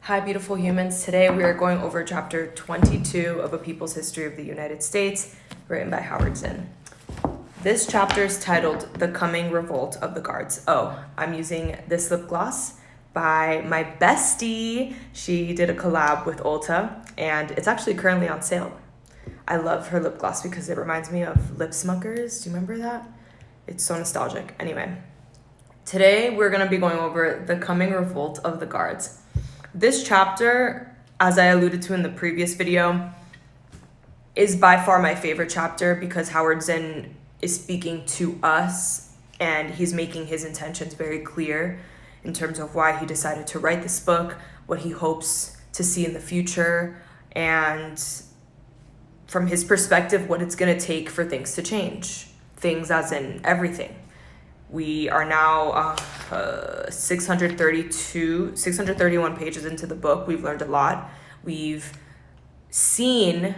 Hi, beautiful humans. Today we are going over chapter 22 of A People's History of the United States, written by Howard Zinn. This chapter is titled The Coming Revolt of the Guards. Oh, I'm using this lip gloss by my bestie. She did a collab with Ulta, and it's actually currently on sale. I love her lip gloss because it reminds me of lip smuckers. Do you remember that? It's so nostalgic. Anyway, today we're going to be going over The Coming Revolt of the Guards. This chapter, as I alluded to in the previous video, is by far my favorite chapter because Howard Zinn is speaking to us and he's making his intentions very clear in terms of why he decided to write this book, what he hopes to see in the future, and from his perspective, what it's going to take for things to change. Things as in everything. We are now 631 pages into the book. We've learned a lot. We've learned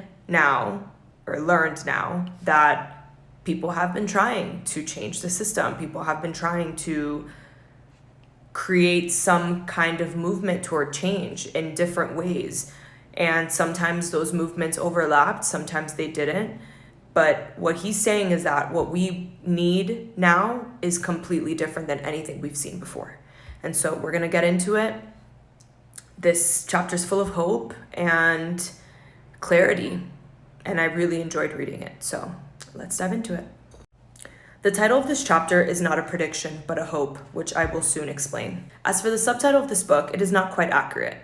now that people have been trying to change the system. People have been trying to create some kind of movement toward change in different ways. And sometimes those movements overlapped, sometimes they didn't. But what he's saying is that what we need now is completely different than anything we've seen before. And so we're going to get into it. This chapter is full of hope and clarity, and I really enjoyed reading it. So let's dive into it. The title of this chapter is not a prediction, but a hope, which I will soon explain. As for the subtitle of this book, it is not quite accurate.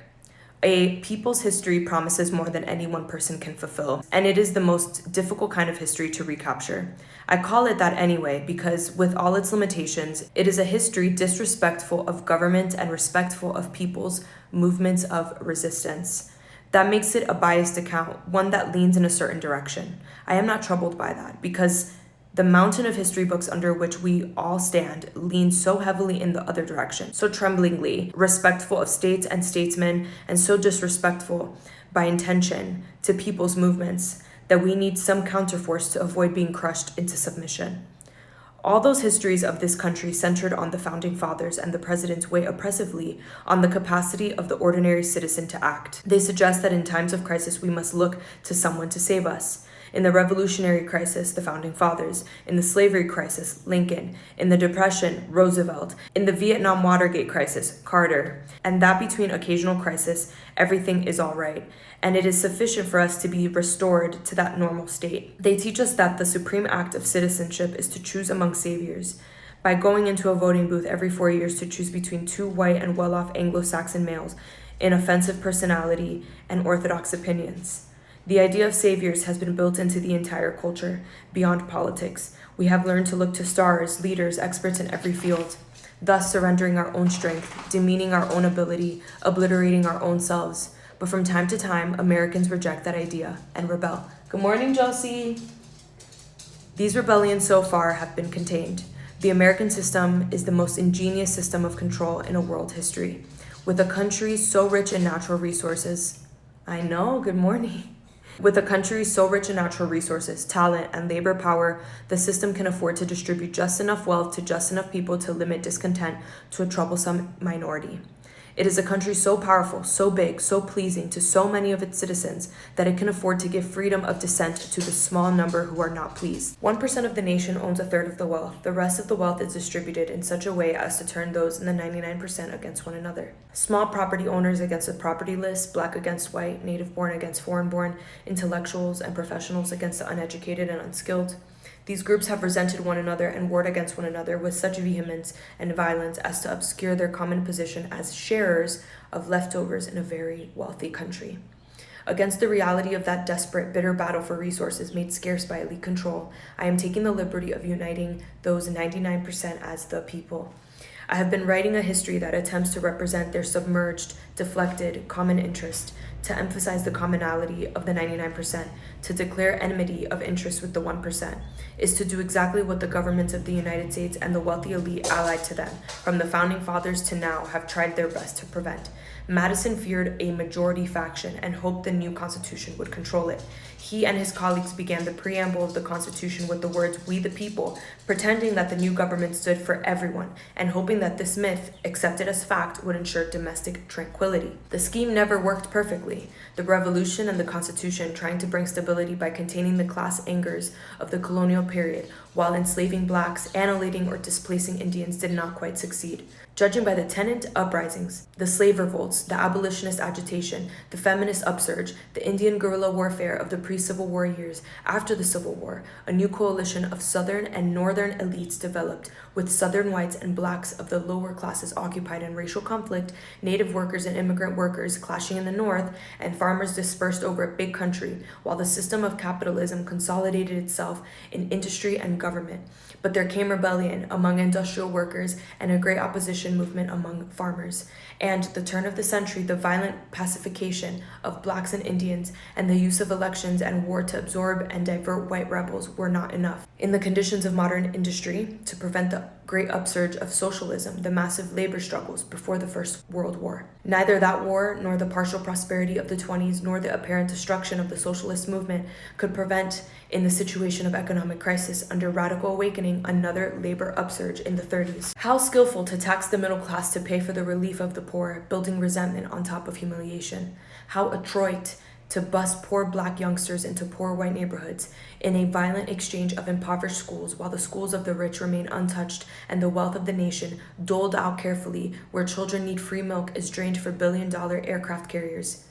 A people's history promises more than any one person can fulfill, and it is the most difficult kind of history to recapture. I call it that anyway because, with all its limitations, it is a history disrespectful of government and respectful of people's movements of resistance. That makes it a biased account, one that leans in a certain direction. I am not troubled by that because the mountain of history books under which we all stand leans so heavily in the other direction, so tremblingly respectful of states and statesmen, and so disrespectful by intention to people's movements that we need some counterforce to avoid being crushed into submission. All those histories of this country centered on the founding fathers and the presidents weigh oppressively on the capacity of the ordinary citizen to act. They suggest that in times of crisis we must look to someone to save us. In the Revolutionary Crisis, the Founding Fathers. In the Slavery Crisis, Lincoln. In the Depression, Roosevelt. In the Vietnam Watergate Crisis, Carter. And that between occasional crisis, everything is all right, and it is sufficient for us to be restored to that normal state. They teach us that the supreme act of citizenship is to choose among saviors. By going into a voting booth every 4 years to choose between two white and well-off Anglo-Saxon males, inoffensive personality, and orthodox opinions. The idea of saviors has been built into the entire culture, beyond politics. We have learned to look to stars, leaders, experts in every field, thus surrendering our own strength, demeaning our own ability, obliterating our own selves. But from time to time, Americans reject that idea and rebel. Good morning, Josie. These rebellions so far have been contained. The American system is the most ingenious system of control in a world history. With a country so rich in natural resources, good morning. With a country so rich in natural resources, talent, and labor power, the system can afford to distribute just enough wealth to just enough people to limit discontent to a troublesome minority. It is a country so powerful, so big, so pleasing to so many of its citizens that it can afford to give freedom of dissent to the small number who are not pleased. 1% of the nation owns a third of the wealth. The rest of the wealth is distributed in such a way as to turn those in the 99% against one another. Small property owners against the propertyless, black against white, native-born against foreign-born, intellectuals and professionals against the uneducated and unskilled. These groups have resented one another and warred against one another with such vehemence and violence as to obscure their common position as sharers of leftovers in a very wealthy country. Against the reality of that desperate, bitter battle for resources made scarce by elite control, I am taking the liberty of uniting those 99% as the people. I have been writing a history that attempts to represent their submerged, deflected, common interest, to emphasize the commonality of the 99%, to declare enmity of interest with the 1%. is to do exactly what the governments of the United States and the wealthy elite allied to them, from the founding fathers to now, have tried their best to prevent. Madison feared a majority faction and hoped the new Constitution would control it. He and his colleagues began the preamble of the Constitution with the words, "We the people," pretending that the new government stood for everyone, and hoping that this myth, accepted as fact, would ensure domestic tranquility. The scheme never worked perfectly. The Revolution and the Constitution, trying to bring stability by containing the class angers of the colonial period, while enslaving blacks, annihilating or displacing Indians, did not quite succeed. Judging by the tenant uprisings, the slave revolts, the abolitionist agitation, the feminist upsurge, the Indian guerrilla warfare of the pre-Civil War years, after the Civil War, a new coalition of Southern and Northern elites developed, with Southern whites and blacks of the lower classes occupied in racial conflict, native workers and immigrant workers clashing in the North, and farmers dispersed over a big country, while the system of capitalism consolidated itself in industry and government. But there came rebellion among industrial workers and a great opposition movement among farmers. And the turn of the century, the violent pacification of blacks and Indians, and the use of elections and war to absorb and divert white rebels were not enough. In the conditions of modern industry, to prevent the great upsurge of socialism, the massive labor struggles before the First World War. Neither that war, nor the partial prosperity of the 20s, nor the apparent destruction of the socialist movement could prevent, in the situation of economic crisis under radical awakening, another labor upsurge in the 30s. How skillful to tax the middle class to pay for the relief of the poor, building resentment on top of humiliation. How adroit to bust poor black youngsters into poor white neighborhoods in a violent exchange of impoverished schools, while the schools of the rich remain untouched and the wealth of the nation doled out carefully, where children need free milk is drained for billion-dollar aircraft carriers.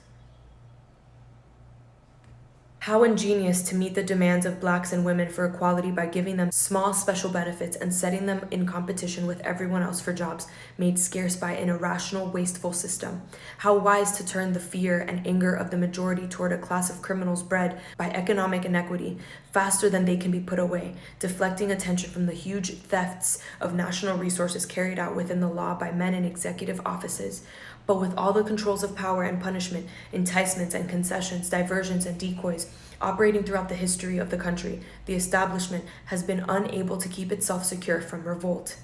How ingenious to meet the demands of blacks and women for equality by giving them small special benefits and setting them in competition with everyone else for jobs made scarce by an irrational, wasteful system. How wise to turn the fear and anger of the majority toward a class of criminals bred by economic inequity faster than they can be put away, deflecting attention from the huge thefts of national resources carried out within the law by men in executive offices. But with all the controls of power and punishment, enticements and concessions, diversions and decoys operating throughout the history of the country, the establishment has been unable to keep itself secure from revolt.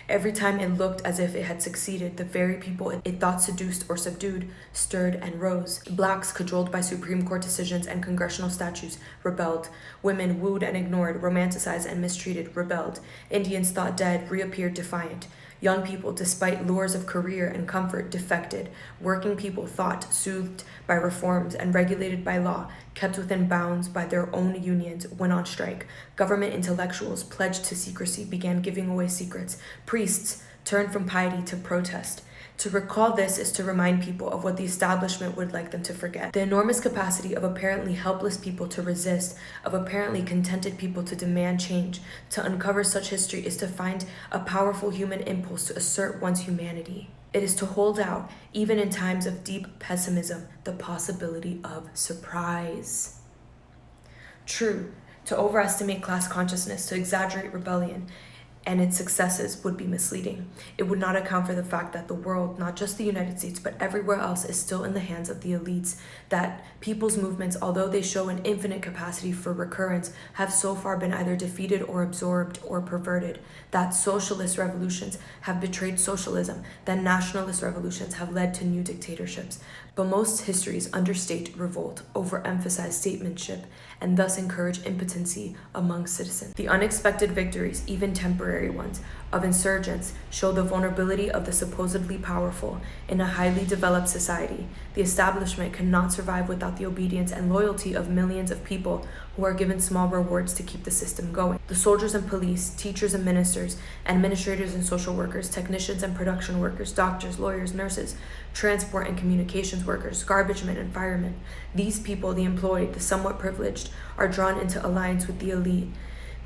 Every time it looked as if it had succeeded, the very people it thought seduced or subdued stirred and rose. Blacks, cajoled by Supreme Court decisions and congressional statutes, rebelled. Women, wooed and ignored, romanticized and mistreated, rebelled. Indians thought dead, reappeared defiant. Young people, despite lures of career and comfort, defected. Working people, thought, soothed by reforms and regulated by law, kept within bounds by their own unions, went on strike. Government intellectuals, pledged to secrecy, began giving away secrets. Priests turned from piety to protest. To recall this is to remind people of what the establishment would like them to forget. The enormous capacity of apparently helpless people to resist, of apparently contented people to demand change. To uncover such history is to find a powerful human impulse to assert one's humanity. It is to hold out, even in times of deep pessimism, the possibility of surprise. True, to overestimate class consciousness, to exaggerate rebellion, and its successes would be misleading. It would not account for the fact that the world, not just the United States, but everywhere else, is still in the hands of the elites, that people's movements, although they show an infinite capacity for recurrence, have so far been either defeated or absorbed or perverted, that socialist revolutions have betrayed socialism, that nationalist revolutions have led to new dictatorships. But most histories understate revolt, overemphasize statesmanship, and thus encourage impotency among citizens. The unexpected victories, even temporary ones, of insurgents show the vulnerability of the supposedly powerful. In a highly developed society, the establishment cannot survive without the obedience and loyalty of millions of people who are given small rewards to keep the system going. The soldiers and police, teachers and ministers, administrators and social workers, technicians and production workers, doctors, lawyers, nurses, transport and communications workers, garbage men and firemen. These people, the employed, the somewhat privileged, are drawn into alliance with the elite.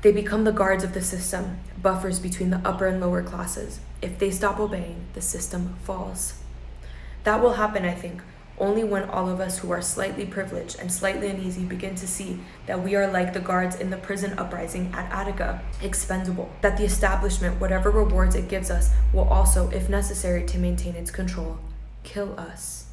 They become the guards of the system, buffers between the upper and lower classes. If they stop obeying, the system falls. That will happen, I think, only when all of us who are slightly privileged and slightly uneasy begin to see that we are like the guards in the prison uprising at Attica, expendable, that the establishment, whatever rewards it gives us, will also, if necessary to maintain its control, kill us.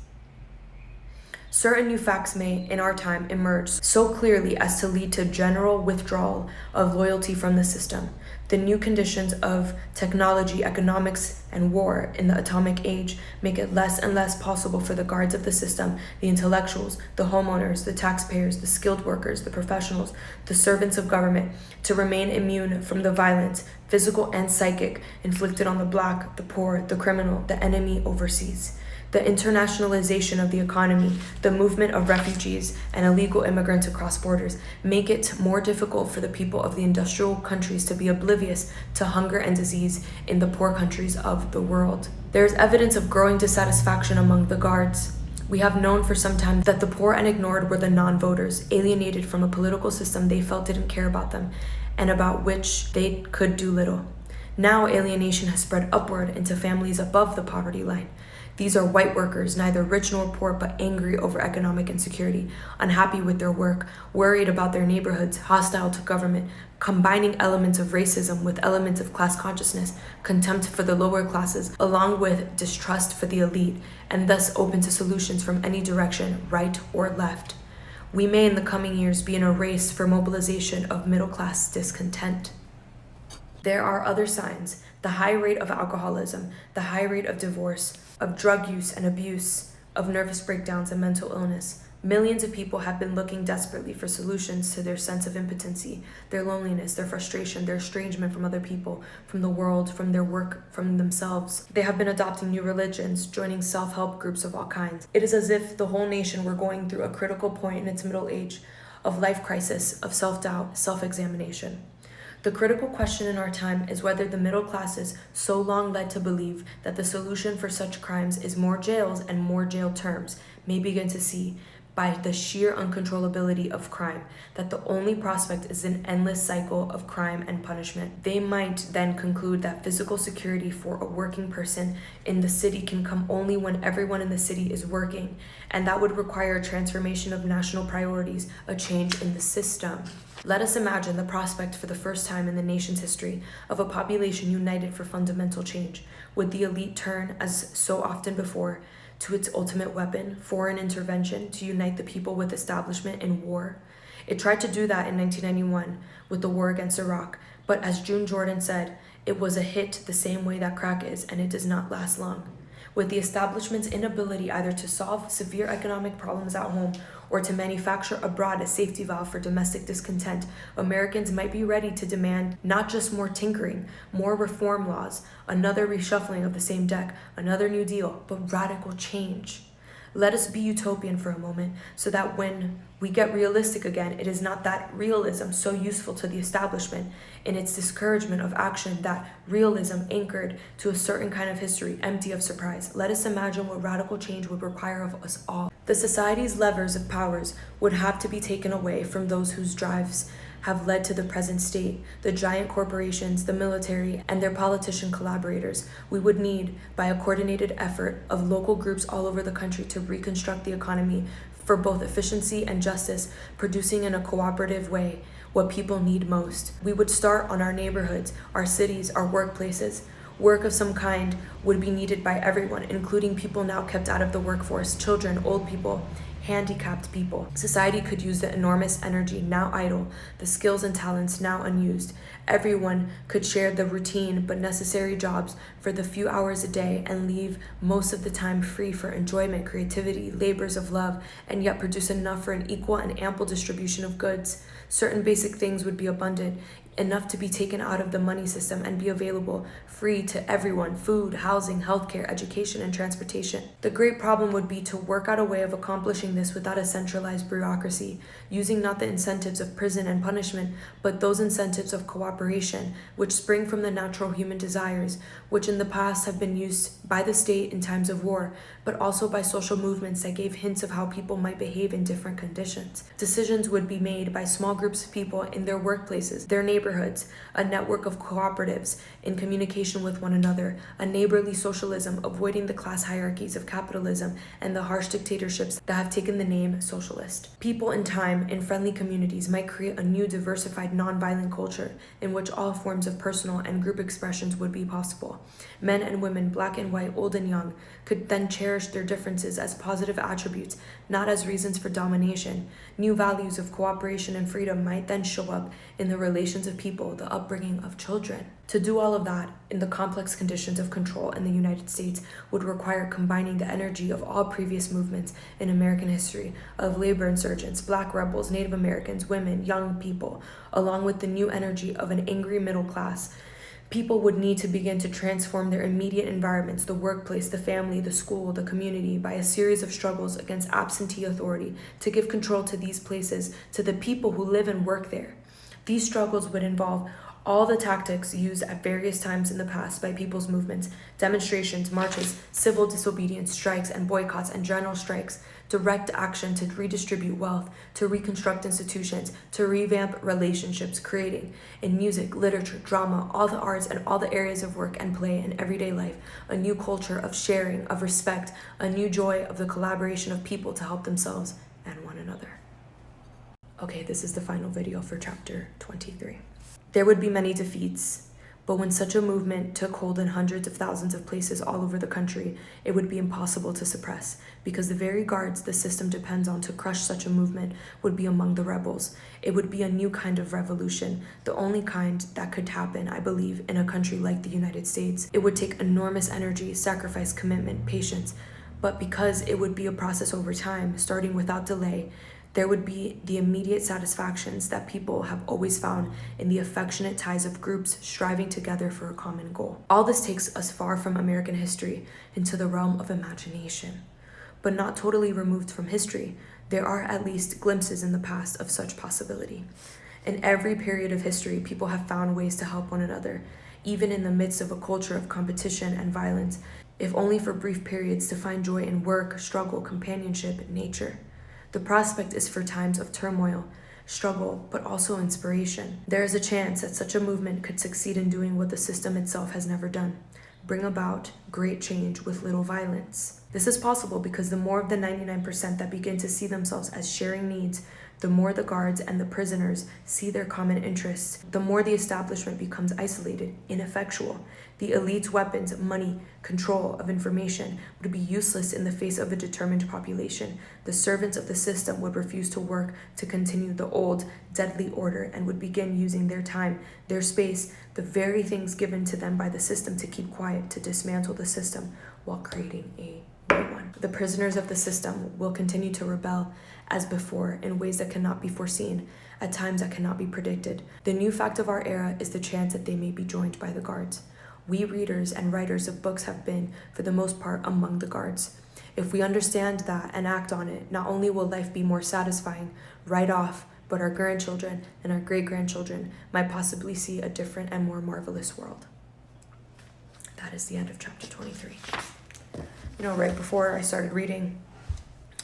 Certain new facts may, in our time, emerge so clearly as to lead to general withdrawal of loyalty from the system. The new conditions of technology, economics, and war in the atomic age make it less and less possible for the guards of the system, the intellectuals, the homeowners, the taxpayers, the skilled workers, the professionals, the servants of government, to remain immune from the violence, physical and psychic, inflicted on the black, the poor, the criminal, the enemy overseas. The internationalization of the economy, the movement of refugees and illegal immigrants across borders make it more difficult for the people of the industrial countries to be oblivious to hunger and disease in the poor countries of the world. There is evidence of growing dissatisfaction among the guards. We have known for some time that the poor and ignored were the non-voters, alienated from a political system they felt didn't care about them and about which they could do little. Now alienation has spread upward into families above the poverty line. These are white workers, neither rich nor poor, but angry over economic insecurity, unhappy with their work, worried about their neighborhoods, hostile to government, combining elements of racism with elements of class consciousness, contempt for the lower classes, along with distrust for the elite, and thus open to solutions from any direction, right or left. We may in the coming years be in a race for mobilization of middle-class discontent. There are other signs: the high rate of alcoholism, the high rate of divorce, of drug use and abuse, of nervous breakdowns and mental illness. Millions of people have been looking desperately for solutions to their sense of impotency, their loneliness, their frustration, their estrangement from other people, from the world, from their work, from themselves. They have been adopting new religions, joining self-help groups of all kinds. It is as if the whole nation were going through a critical point in its middle age of life crisis, of self-doubt, self-examination. The critical question in our time is whether the middle classes, so long led to believe that the solution for such crimes is more jails and more jail terms, may begin to see, by the sheer uncontrollability of crime, that the only prospect is an endless cycle of crime and punishment. They might then conclude that physical security for a working person in the city can come only when everyone in the city is working, and that would require a transformation of national priorities, a change in the system. Let us imagine the prospect for the first time in the nation's history of a population united for fundamental change. Would the elite turn, as so often before, to its ultimate weapon, foreign intervention, to unite the people with establishment in war? It tried to do that in 1991 with the war against Iraq, but as June Jordan said, it was a hit the same way that crack is, and it does not last long. With the establishment's inability either to solve severe economic problems at home or to manufacture abroad a safety valve for domestic discontent, Americans might be ready to demand not just more tinkering, more reform laws, another reshuffling of the same deck, another New Deal, but radical change. Let us be utopian for a moment, so that when we get realistic again, it is not that realism so useful to the establishment in its discouragement of action, that realism anchored to a certain kind of history, empty of surprise. Let us imagine what radical change would require of us all. The society's levers of powers would have to be taken away from those whose drives have led to the present state, the giant corporations, the military, and their politician collaborators. We would need, by a coordinated effort of local groups all over the country, to reconstruct the economy for both efficiency and justice, producing in a cooperative way what people need most. We would start on our neighborhoods, our cities, our workplaces. Work of some kind would be needed by everyone, including people now kept out of the workforce, children, old people, handicapped people. Society could use the enormous energy now idle, the skills and talents now unused. Everyone could share the routine but necessary jobs for the few hours a day and leave most of the time free for enjoyment, creativity, labors of love, and yet produce enough for an equal and ample distribution of goods. Certain basic things would be abundant, enough to be taken out of the money system and be available free to everyone: food, housing, healthcare, education, and transportation. The great problem would be to work out a way of accomplishing this without a centralized bureaucracy, using not the incentives of prison and punishment, but those incentives of cooperation, which spring from the natural human desires, which in the past have been used by the state in times of war, but also by social movements that gave hints of how people might behave in different conditions. Decisions would be made by small groups of people in their workplaces, their neighborhoods, a network of cooperatives in communication with one another, a neighborly socialism avoiding the class hierarchies of capitalism and the harsh dictatorships that have taken the name socialist. People in time, in friendly communities, might create a new diversified non-violent culture in which all forms of personal and group expressions would be possible. Men and women, black and white, old and young, could then cherish cherish their differences as positive attributes, not as reasons for domination. New values of cooperation and freedom might then show up in the relations of people, the upbringing of children. To do all of that in the complex conditions of control in the United States would require combining the energy of all previous movements in American history, of labor insurgents, Black rebels, Native Americans, women, young people, along with the new energy of an angry middle class. People would need to begin to transform their immediate environments, the workplace, the family, the school, the community, by a series of struggles against absentee authority to give control to these places, to the people who live and work there. These struggles would involve all the tactics used at various times in the past by people's movements, demonstrations, marches, civil disobedience, strikes and boycotts and general strikes, direct action to redistribute wealth, to reconstruct institutions, to revamp relationships, creating in music, literature, drama, all the arts and all the areas of work and play and everyday life, a new culture of sharing, of respect, a new joy of the collaboration of people to help themselves and one another. Okay, this is the final video for chapter 23. There would be many defeats, but when such a movement took hold in hundreds of thousands of places all over the country, it would be impossible to suppress, because the very guards the system depends on to crush such a movement would be among the rebels. It would be a new kind of revolution, the only kind that could happen, I believe, in a country like the United States. It would take enormous energy, sacrifice, commitment, patience, but because it would be a process over time, starting without delay, there would be the immediate satisfactions that people have always found in the affectionate ties of groups striving together for a common goal. All this takes us far from American history into the realm of imagination, but not totally removed from history. There are at least glimpses in the past of such possibility. In every period of history, people have found ways to help one another, even in the midst of a culture of competition and violence, if only for brief periods, to find joy in work, struggle, companionship, nature. The prospect is for times of turmoil, struggle, but also inspiration. There is a chance that such a movement could succeed in doing what the system itself has never done: bring about great change with little violence. This is possible because the more of the 99% that begin to see themselves as sharing needs, the more the guards and the prisoners see their common interests, the more the establishment becomes isolated, ineffectual. The elite's weapons, money, control of information would be useless in the face of a determined population. The servants of the system would refuse to work to continue the old, deadly order and would begin using their time, their space, the very things given to them by the system to keep quiet, to dismantle the system while creating a new one. The prisoners of the system will continue to rebel as before in ways that cannot be foreseen, at times that cannot be predicted. The new fact of our era is the chance that they may be joined by the guards. We readers and writers of books have been, for the most part, among the guards. If we understand that and act on it, not only will life be more satisfying right off, but our grandchildren and our great-grandchildren might possibly see a different and more marvelous world. That is the end of chapter 23. Right before I started reading,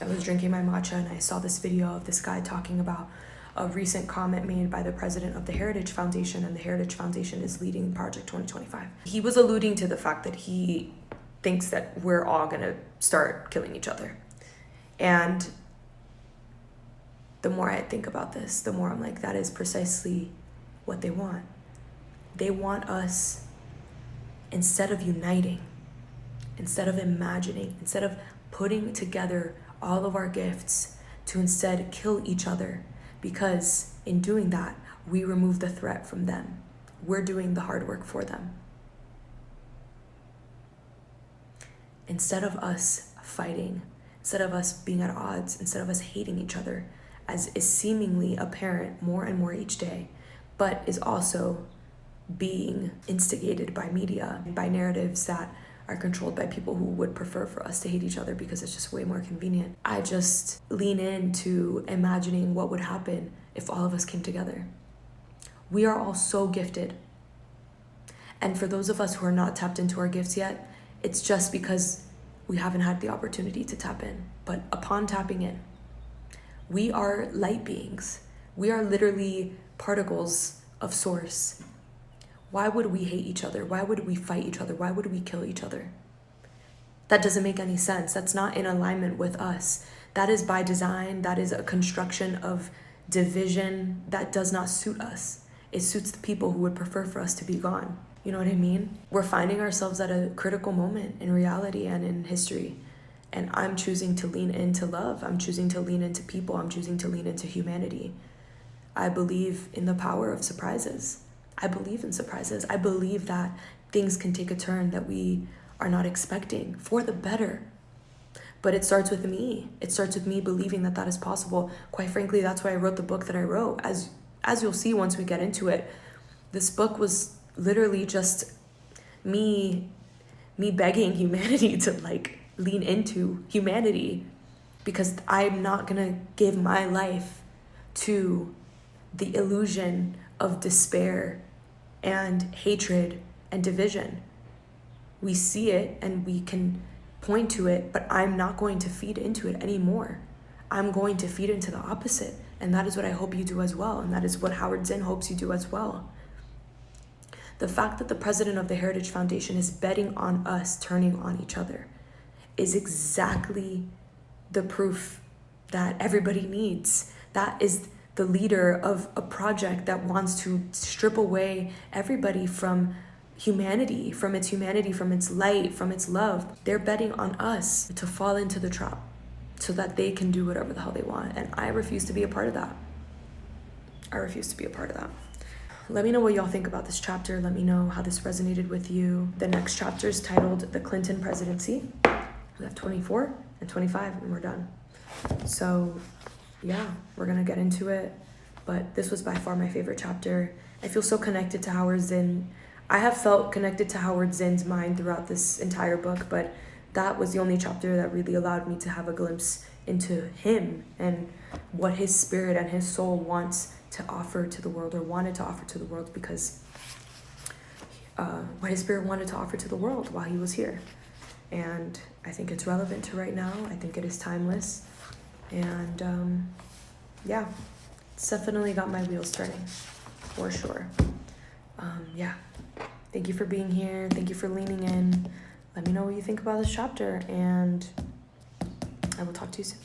I was drinking my matcha and I saw this video of this guy talking about a recent comment made by the president of the Heritage Foundation, and the Heritage Foundation is leading Project 2025. He was alluding to the fact that he thinks that we're all gonna start killing each other. And the more I think about this, the more I'm like, that is precisely what they want. They want us, instead of uniting, instead of imagining, instead of putting together all of our gifts, to instead kill each other, because in doing that, we remove the threat from them. We're doing the hard work for them. Instead of us fighting, instead of us being at odds, instead of us hating each other, as is seemingly apparent more and more each day, but is also being instigated by media, by narratives that are controlled by people who would prefer for us to hate each other because it's just way more convenient. I just lean into imagining what would happen if all of us came together. We are all so gifted. And for those of us who are not tapped into our gifts yet, it's just because we haven't had the opportunity to tap in. But upon tapping in, we are light beings. We are literally particles of source. Why would we hate each other? Why would we fight each other? Why would we kill each other? That doesn't make any sense. That's not in alignment with us. That is by design. That is a construction of division that does not suit us. It suits the people who would prefer for us to be gone. You know what I mean? We're finding ourselves at a critical moment in reality and in history. And I'm choosing to lean into love. I'm choosing to lean into people. I'm choosing to lean into humanity. I believe in the power of surprises. I believe in surprises. I believe that things can take a turn that we are not expecting for the better. But it starts with me. It starts with me believing that that is possible. Quite frankly, that's why I wrote the book that I wrote. As you'll see once we get into it, this book was literally just me begging humanity to like lean into humanity, because I'm not gonna give my life to the illusion of despair and hatred and division. We see it and we can point to it, but I'm not going to feed into it anymore. I'm going to feed into the opposite. And that is what I hope you do as well. And that is what Howard Zinn hopes you do as well. The fact that the president of the Heritage Foundation is betting on us turning on each other is exactly the proof that everybody needs. That is the leader of a project that wants to strip away everybody from humanity, from its light, from its love. They're betting on us to fall into the trap so that they can do whatever the hell they want. And I refuse to be a part of that. I refuse to be a part of that. Let me know what y'all think about this chapter. Let me know how this resonated with you. The next chapter is titled The Clinton Presidency. We have 24 and 25 and we're done. So yeah, we're gonna get into it. But this was by far my favorite chapter. I feel so connected to Howard Zinn. I have felt connected to Howard Zinn's mind throughout this entire book, but that was the only chapter that really allowed me to have a glimpse into him and what his spirit and his soul wants to offer to the world, or wanted to offer to the world, because what his spirit wanted to offer to the world while he was here. And I think it's relevant to right now. I think it is timeless. And yeah, it's definitely got my wheels turning, for sure. Yeah, thank you for being here. Thank you for leaning in. Let me know what you think about this chapter, and I will talk to you soon.